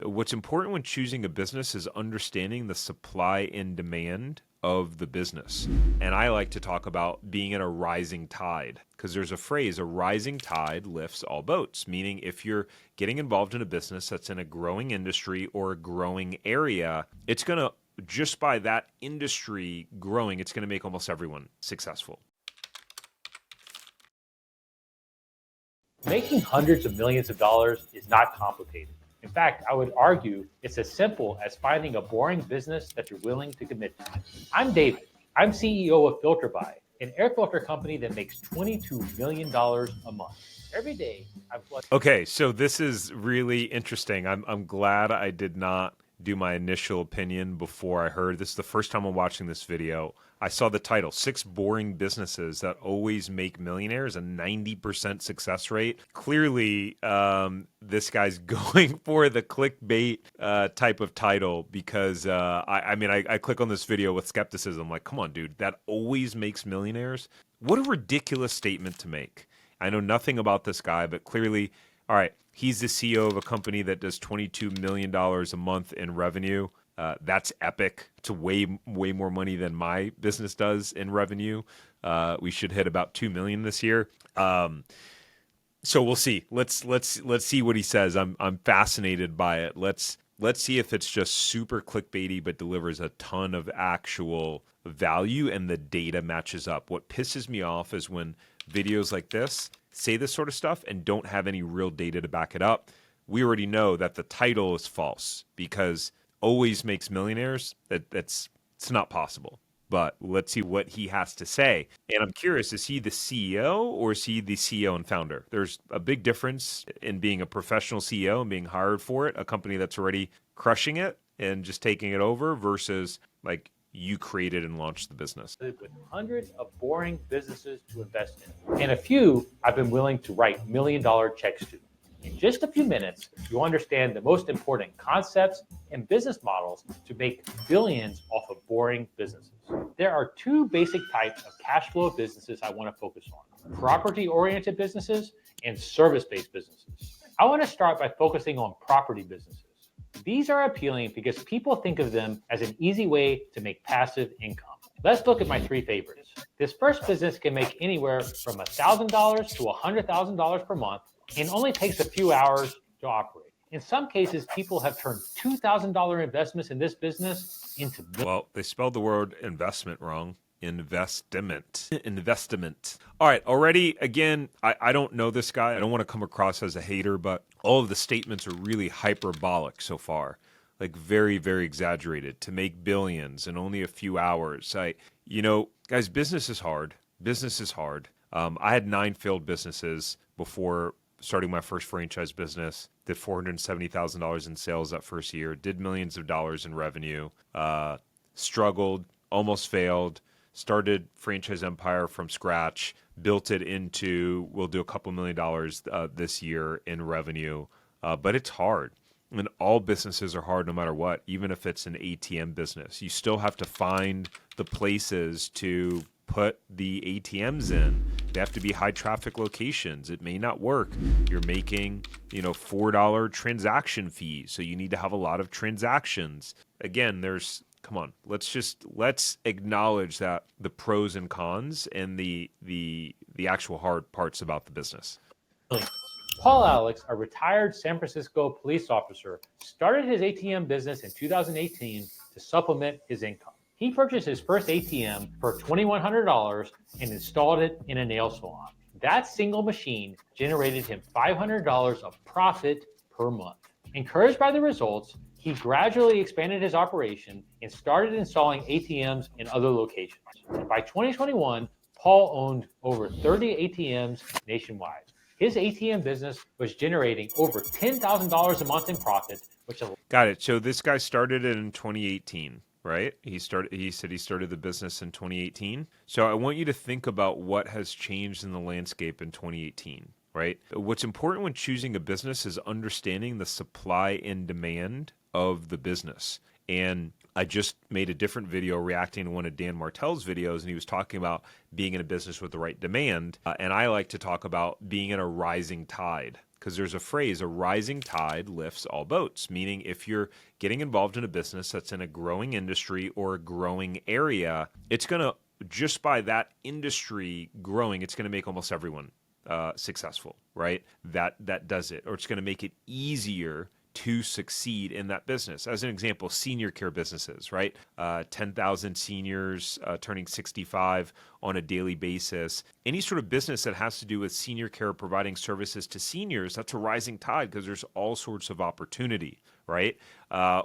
What's important when choosing a business is understanding the supply and demand of the business. And I like to talk about being in a rising tide because there's a phrase, a rising tide lifts all boats, meaning if you're getting involved in a business that's in a growing industry or a growing area, it's going to, just by that industry growing, it's going to make almost everyone successful. Making hundreds of millions of dollars is not complicated. In fact, I would argue it's as simple as finding a boring business that you're willing to commit to. I'm David. I'm CEO of FilterBuy, an air filter company that makes $22 million a month. Every day, I'm Okay, so this is really interesting. I'm glad I did not do my initial opinion before I heard. This is the first time I'm watching this video. I saw the title, 6 Boring Businesses That Always Make Millionaires, a 90% success rate. Clearly, this guy's going for the clickbait type of title because, I click on this video with skepticism. I'm like, come on, dude, that always makes millionaires? What a ridiculous statement to make. I know nothing about this guy, but clearly, all right, he's the CEO of a company that does $22 million a month in revenue. That's epic. It's way more money than my business does in revenue. We should hit about 2 million this year. So we'll see. Let's see what he says. I'm fascinated by it. Let's see if it's just super clickbaity but delivers a ton of actual value and the data matches up. What pisses me off is when videos like this say this sort of stuff and don't have any real data to back it up. We already know that the title is false because always makes millionaires. It's not possible. But let's see what he has to say. And I'm curious, is he the CEO or is he the CEO and founder? There's a big difference in being a professional CEO and being hired for it, a company that's already crushing it and just taking it over versus like you created and launched the business. with hundreds of boring businesses to invest in, and a few I've been willing to write million-dollar checks to. In just a few minutes, you'll understand the most important concepts and business models to make billions off of boring businesses. There are 2 basic types of cash flow businesses I want to focus on: property-oriented businesses and service-based businesses. I want to start by focusing on property businesses. These are appealing because people think of them as an easy way to make passive income. Let's look at my 3 favorites. This first business can make anywhere from $1,000 to $100,000 per month and only takes a few hours to operate. In some cases, people have turned $2,000 investments in this business into... Well, they spelled the word investment wrong. Investment. All right. Already, again, I don't know this guy. I don't want to come across as a hater, but all of the statements are really hyperbolic so far. Like very, very exaggerated to make billions in only a few hours. Guys, business is hard. Business is hard. I had 9 failed businesses before starting my first franchise business. Did $470,000 in sales that first year. Did millions of dollars in revenue. Struggled. Almost failed. Started Franchise Empire from scratch, built it into, we'll do a couple $1 million this year in revenue, but it's hard. And all businesses are hard no matter what, even if it's an ATM business. You still have to find the places to put the ATMs in. They have to be high traffic locations. It may not work. You're making, $4 transaction fees, so you need to have a lot of transactions. Again, come on, let's acknowledge that the pros and cons and the actual hard parts about the business. Paul Alex, a retired San Francisco police officer, started his ATM business in 2018 to supplement his income. He purchased his first ATM for $2,100 and installed it in a nail salon. That single machine generated him $500 of profit per month. Encouraged by the results, he gradually expanded his operation and started installing ATMs in other locations. By 2021, Paul owned over 30 ATMs nationwide. His ATM business was generating over $10,000 a month in profit, which... Got it. So this guy started it in 2018, right? He said he started the business in 2018. So I want you to think about what has changed in the landscape in 2018, right? What's important when choosing a business is understanding the supply and demand of the business. And I just made a different video reacting to one of Dan Martell's videos, and he was talking about being in a business with the right demand. And I like to talk about being in a rising tide. because there's a phrase, a rising tide lifts all boats, meaning if you're getting involved in a business that's in a growing industry or a growing area, it's going to, just by that industry growing, it's going to make almost everyone successful, right? That does it, or it's going to make it easier to succeed in that business. As an example, senior care businesses, right? 10,000 seniors turning 65 on a daily basis. Any sort of business that has to do with senior care, providing services to seniors, that's a rising tide because there's all sorts of opportunity, right?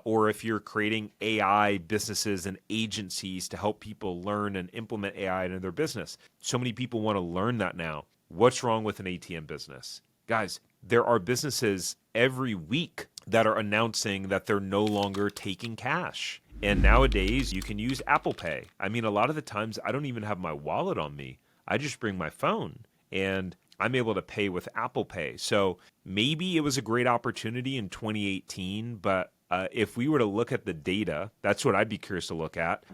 Or if you're creating AI businesses and agencies to help people learn and implement AI into their business. So many people want to learn that now. What's wrong with an ATM business? Guys, there are businesses every week that are announcing that they're no longer taking cash. And nowadays, you can use Apple Pay. I mean, a lot of the times, I don't even have my wallet on me. I just bring my phone, and I'm able to pay with Apple Pay. So maybe it was a great opportunity in 2018, but if we were to look at the data, that's what I'd be curious to look at.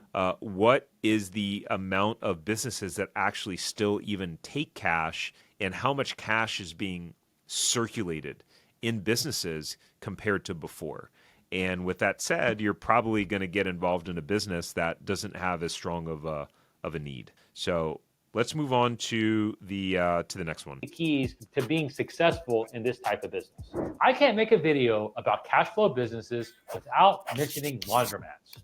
What is the amount of businesses that actually still even take cash, and how much cash is being circulated in businesses compared to before? And with that said, you're probably going to get involved in a business that doesn't have as strong of a need. So let's move on to the next one. The keys to being successful in this type of business. I can't make a video about cash flow businesses without mentioning laundromats.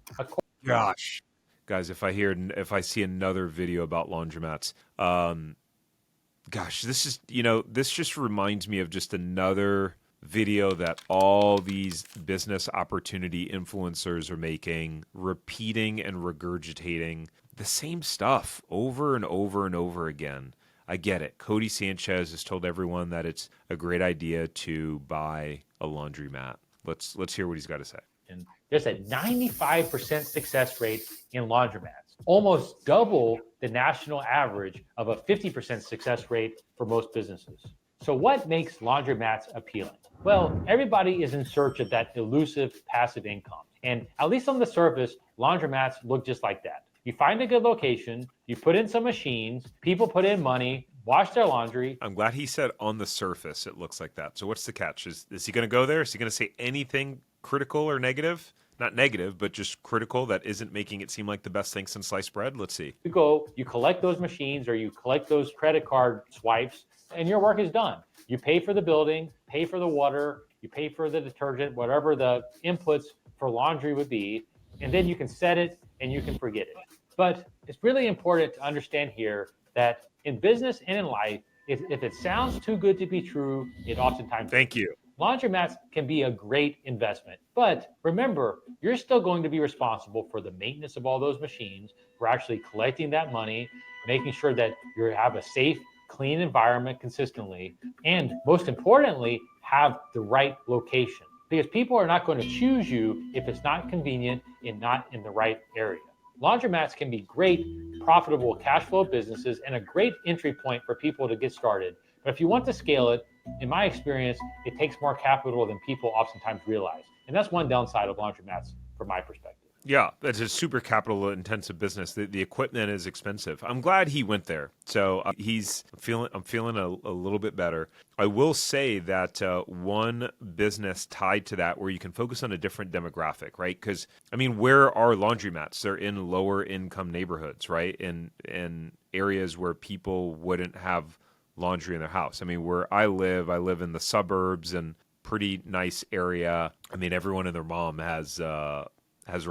Gosh, guys, if I see another video about laundromats, gosh, this just reminds me of just another video that all these business opportunity influencers are making, repeating and regurgitating the same stuff over and over and over again. I get it. Cody Sanchez has told everyone that it's a great idea to buy a laundromat. Let's hear what he's got to say. And there's a 95% success rate in laundromats, almost double the national average of a 50% success rate for most businesses. So what makes laundromats appealing? Well, everybody is in search of that elusive passive income. And at least on the surface, laundromats look just like that. You find a good location, you put in some machines, people put in money, wash their laundry. I'm glad he said on the surface it looks like that. So what's the catch? Is he going to go there? Is he going to say anything critical or negative? Not negative, but just critical that isn't making it seem like the best thing since sliced bread? Let's see. You go, you collect those machines or you collect those credit card swipes, and your work is done. You pay for the building, pay for the water, you pay for the detergent, whatever the inputs for laundry would be, and then you can set it and you can forget it. But it's really important to understand here that in business and in life, if it sounds too good to be true, it oftentimes Thank you. Laundromats can be a great investment, but remember, you're still going to be responsible for the maintenance of all those machines, for actually collecting that money, making sure that you have a safe, clean environment consistently, and most importantly, have the right location. Because people are not going to choose you if it's not convenient and not in the right area. Laundromats can be great, profitable cash flow businesses and a great entry point for people to get started. But if you want to scale it, in my experience, it takes more capital than people oftentimes realize. And that's one downside of laundromats from my perspective. Yeah, it's a super capital intensive business. The equipment is expensive. I'm glad he went there. So I'm feeling a little bit better. I will say that one business tied to that where you can focus on a different demographic, right? Because I mean, where are laundromats? They're in lower income neighborhoods, right? In areas where people wouldn't have laundry in their house. I mean, where I live in the suburbs and pretty nice area. I mean, everyone and their mom has their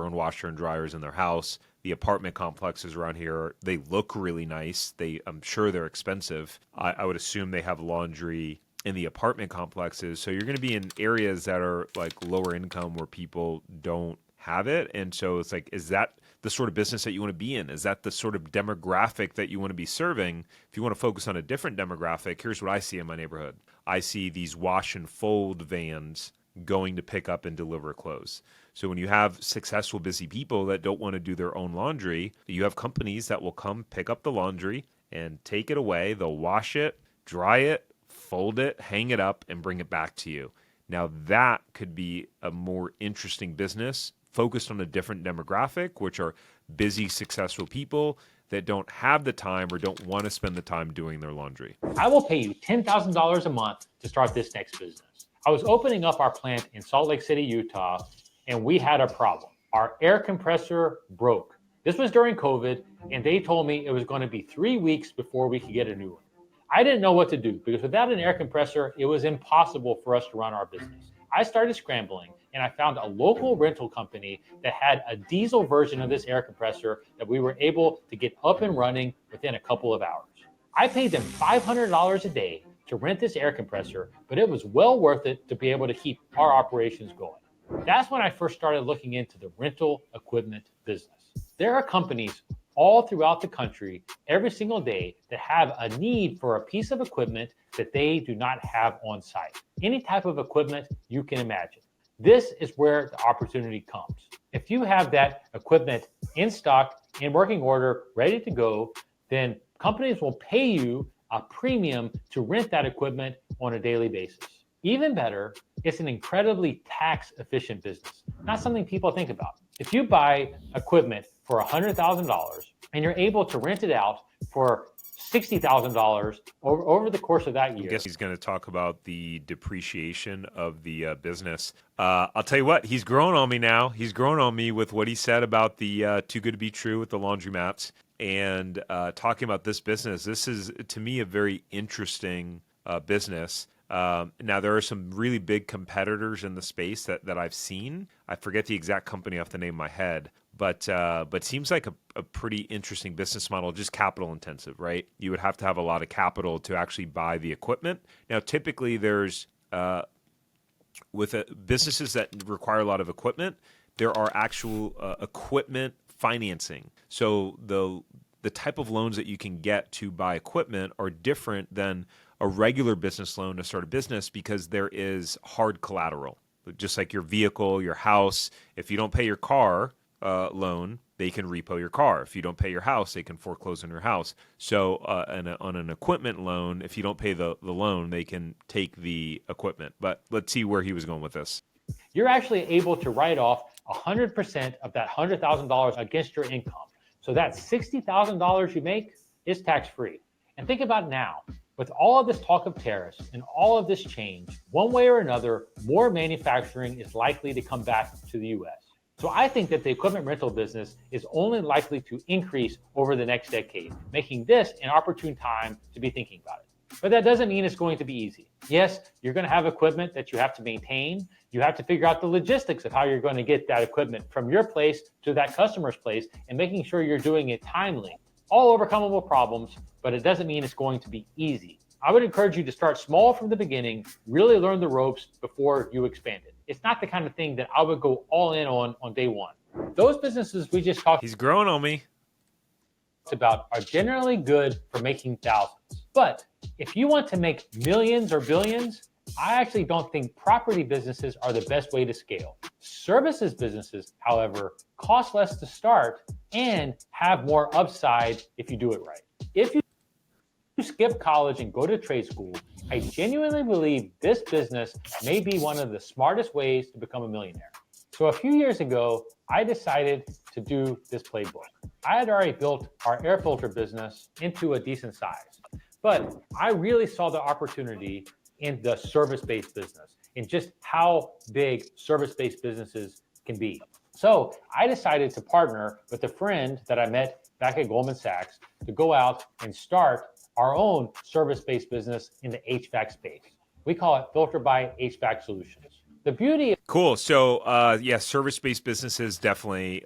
own washer and dryers in their house. The apartment complexes around here, they look really nice. I'm sure they're expensive. I would assume they have laundry in the apartment complexes. So you're going to be in areas that are like lower income where people don't have it. And so it's like, is that the sort of business that you want to be in? Is that the sort of demographic that you want to be serving? If you want to focus on a different demographic, here's what I see in my neighborhood. I see these wash and fold vans going to pick up and deliver clothes. So when you have successful, busy people that don't want to do their own laundry, you have companies that will come pick up the laundry and take it away. They'll wash it, dry it, fold it, hang it up, and bring it back to you. Now that could be a more interesting business focused on a different demographic, which are busy, successful people that don't have the time or don't want to spend the time doing their laundry. I will pay you $10,000 a month to start this next business. I was opening up our plant in Salt Lake City, Utah, and we had a problem. Our air compressor broke. This was during COVID, and they told me it was going to be 3 weeks before we could get a new one. I didn't know what to do because without an air compressor, it was impossible for us to run our business. I started scrambling, and I found a local rental company that had a diesel version of this air compressor that we were able to get up and running within a couple of hours. I paid them $500 a day to rent this air compressor, but it was well worth it to be able to keep our operations going. That's when I first started looking into the rental equipment business. There are companies all throughout the country every single day that have a need for a piece of equipment that they do not have on site. Any type of equipment you can imagine. This is where the opportunity comes. If you have that equipment in stock, in working order, ready to go, then companies will pay you a premium to rent that equipment on a daily basis. Even better, it's an incredibly tax efficient business, not something people think about. If you buy equipment for $100,000 and you're able to rent it out for $60,000 over the course of that year. I guess he's going to talk about the depreciation of the business. I'll tell you what, he's grown on me now. He's grown on me with what he said about the too good to be true with the laundromats and talking about this business. This is, to me, a very interesting business. Now, there are some really big competitors in the space that I've seen. I forget the exact company off the name of my head, but seems like a pretty interesting business model, just capital intensive, right? You would have to have a lot of capital to actually buy the equipment. Now, typically there's, with businesses that require a lot of equipment, there are actual equipment financing. So the type of loans that you can get to buy equipment are different than a regular business loan to start a business because there is hard collateral. Just like your vehicle, your house, if you don't pay your car loan, they can repo your car. If you don't pay your house, they can foreclose on your house. So on an equipment loan, if you don't pay the loan, they can take the equipment. But let's see where he was going with this. You're actually able to write off 100% of that $100,000 against your income. So that $60,000 you make is tax-free. And think about now, with all of this talk of tariffs and all of this change, one way or another, more manufacturing is likely to come back to the U.S. So I think that the equipment rental business is only likely to increase over the next decade, making this an opportune time to be thinking about it. But that doesn't mean it's going to be easy. Yes, you're going to have equipment that you have to maintain. You have to figure out the logistics of how you're going to get that equipment from your place to that customer's place and making sure you're doing it timely. All overcomable problems, but it doesn't mean it's going to be easy. I would encourage you to start small from the beginning, really learn the ropes before you expand it. It's not the kind of thing that I would go all in on day one. Those businesses we just talked He's growing on me. about are generally good for making thousands. But if you want to make millions or billions, I actually don't think property businesses are the best way to scale. Services businesses, however, cost less to start and have more upside if you do it right. If you skip college and go to trade school, I genuinely believe this business may be one of the smartest ways to become a millionaire. So a few years ago, I decided to do this playbook. I had already built our air filter business into a decent size, but I really saw the opportunity in the service-based business and just how big service-based businesses can be. So I decided to partner with a friend that I met back at Goldman Sachs to go out and start our own service-based business in the HVAC space. We call it Filter by HVAC Solutions. The beauty of Cool. So, service-based businesses definitely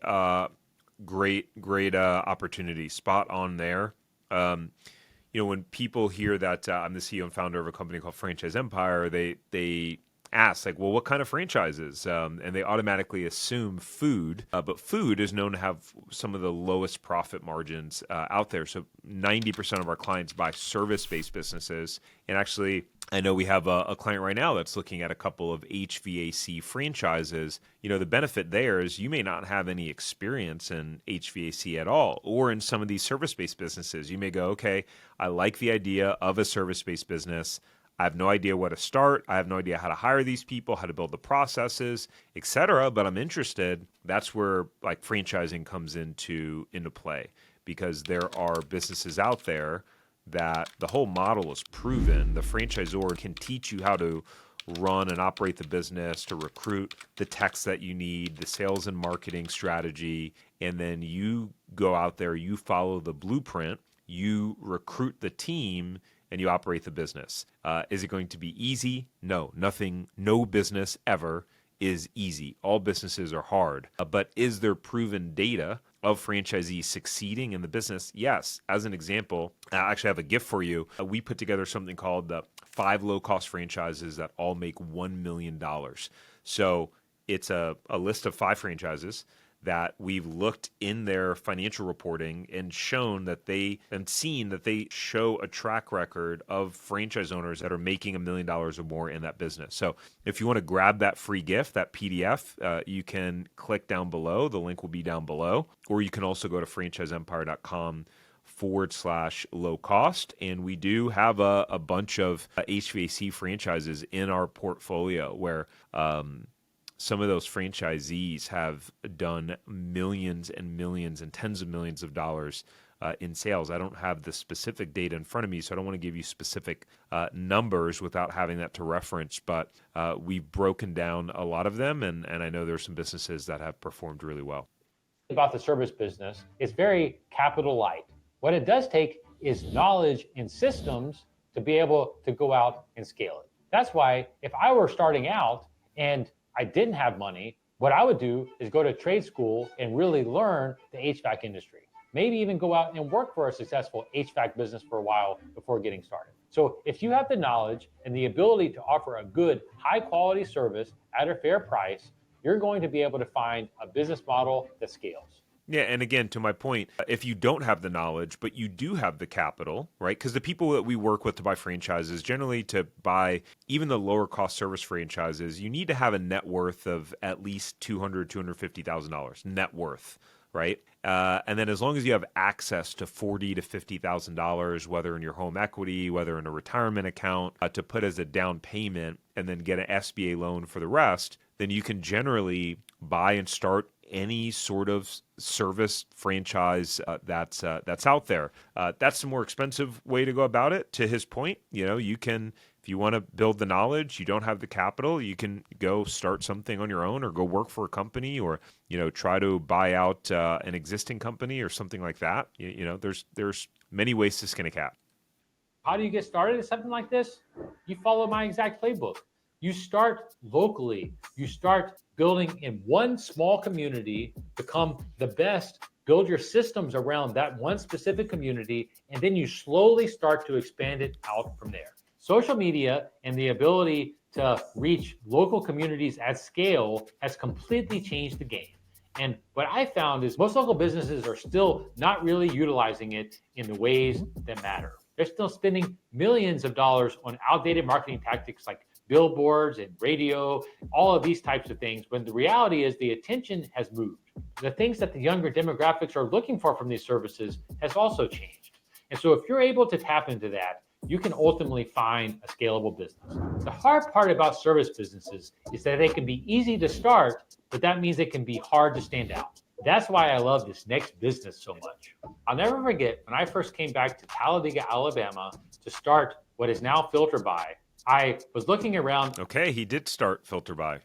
great opportunity. Spot on there. When people hear that I'm the CEO and founder of a company called Franchise Empire, they ask like, well, what kind of franchises? And they automatically assume food, but food is known to have some of the lowest profit margins out there. So 90% of our clients buy service-based businesses. And actually, I know we have a client right now that's looking at a couple of HVAC franchises. The benefit there is you may not have any experience in HVAC at all, or in some of these service-based businesses. You may go, okay, I like the idea of a service-based business. I have no idea where to start. I have no idea how to hire these people, how to build the processes, etc. But I'm interested. That's where like franchising comes into play, because there are businesses out there that the whole model is proven. The franchisor can teach you how to run and operate the business, to recruit the techs that you need, the sales and marketing strategy, and then you go out there, you follow the blueprint, you recruit the team, and you operate the business. Is it going to be easy? No, no business ever is easy. All businesses are hard. But is there proven data of franchisees succeeding in the business? Yes. As an example, I actually have a gift for you. We put together something called the 5 low-cost franchises that all make $1 million. So it's a list of 5 franchises that we've looked in their financial reporting and seen that they show a track record of franchise owners that are making $1 million or more in that business. So if you want to grab that free gift, that PDF, you can click down below. The link will be down below. Or you can also go to franchiseempire.com/low cost. And we do have a bunch of HVAC franchises in our portfolio where some of those franchisees have done millions and millions and tens of millions of dollars in sales. I don't have the specific data in front of me, so I don't want to give you specific numbers without having that to reference, but we've broken down a lot of them, and I know there's some businesses that have performed really well. About the service business, it's very capital light. What it does take is knowledge and systems to be able to go out and scale it. That's why if I were starting out and I didn't have money, what I would do is go to trade school and really learn the HVAC industry. Maybe even go out and work for a successful HVAC business for a while before getting started. So if you have the knowledge and the ability to offer a good, high quality service at a fair price, you're going to be able to find a business model that scales. Yeah, and again, to my point, if you don't have the knowledge, but you do have the capital, right? Because the people that we work with to buy franchises, generally to buy even the lower cost service franchises, you need to have a net worth of at least $200,000, $250,000 net worth, right? And then as long as you have access to $40,000 to $50,000, whether in your home equity, whether in a retirement account, to put as a down payment and then get an SBA loan for the rest, then you can generally buy and start any sort of service franchise that's out there. That's the more expensive way to go about it. To his point, you can, if you want to build the knowledge, you don't have the capital, you can go start something on your own or go work for a company or, try to buy out an existing company or something like that. There's many ways to skin a cat. How do you get started in something like this? You follow my exact playbook. You start locally. You start building in one small community, become the best, build your systems around that one specific community, and then you slowly start to expand it out from there. Social media and the ability to reach local communities at scale has completely changed the game. And what I found is most local businesses are still not really utilizing it in the ways that matter. They're still spending millions of dollars on outdated marketing tactics like billboards and radio, all of these types of things, when the reality is the attention has moved. The things that the younger demographics are looking for from these services has also changed. And so if you're able to tap into that, you can ultimately find a scalable business. The hard part about service businesses is that they can be easy to start, but that means they can be hard to stand out. That's why I love this next business so much. I'll never forget when I first came back to Talladega, Alabama to start what is now Filter By. I was looking around. Okay, he did start Filter By.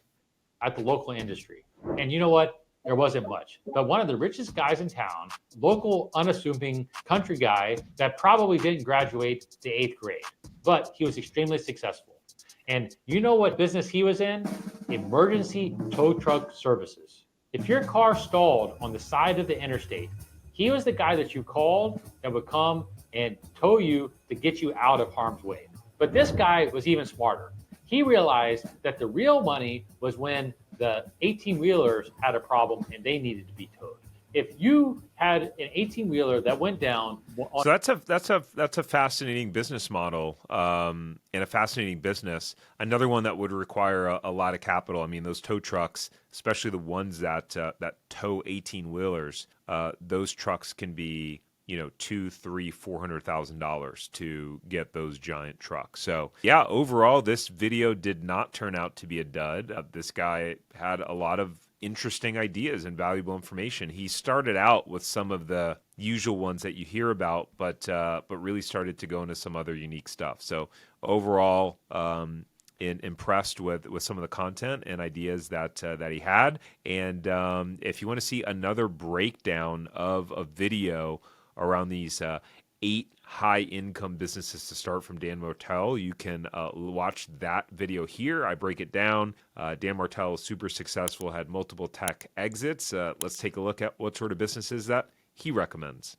At the local industry. And you know what? There wasn't much. But one of the richest guys in town, local, unassuming country guy that probably didn't graduate to 8th grade, but he was extremely successful. And you know what business he was in? Emergency tow truck services. If your car stalled on the side of the interstate, he was the guy that you called that would come and tow you to get you out of harm's way. But this guy was even smarter. He realized that the real money was when the 18-wheelers had a problem and they needed to be towed. If you had an 18-wheeler that went down, so that's a fascinating business model and a fascinating business. Another one that would require a lot of capital. I mean, those tow trucks, especially the ones that tow 18-wheelers, those trucks can be $200,000, $300,000, $400,000 to get those giant trucks. So yeah, overall, this video did not turn out to be a dud. This guy had a lot of interesting ideas and valuable information. He started out with some of the usual ones that you hear about, but really started to go into some other unique stuff. So overall, impressed with some of the content and ideas that he had. And if you want to see another breakdown of a video around these 8 high income businesses to start from Dan Martell, you can watch that video here. I break it down. Dan Martell is super successful, had multiple tech exits. Let's take a look at what sort of businesses that he recommends.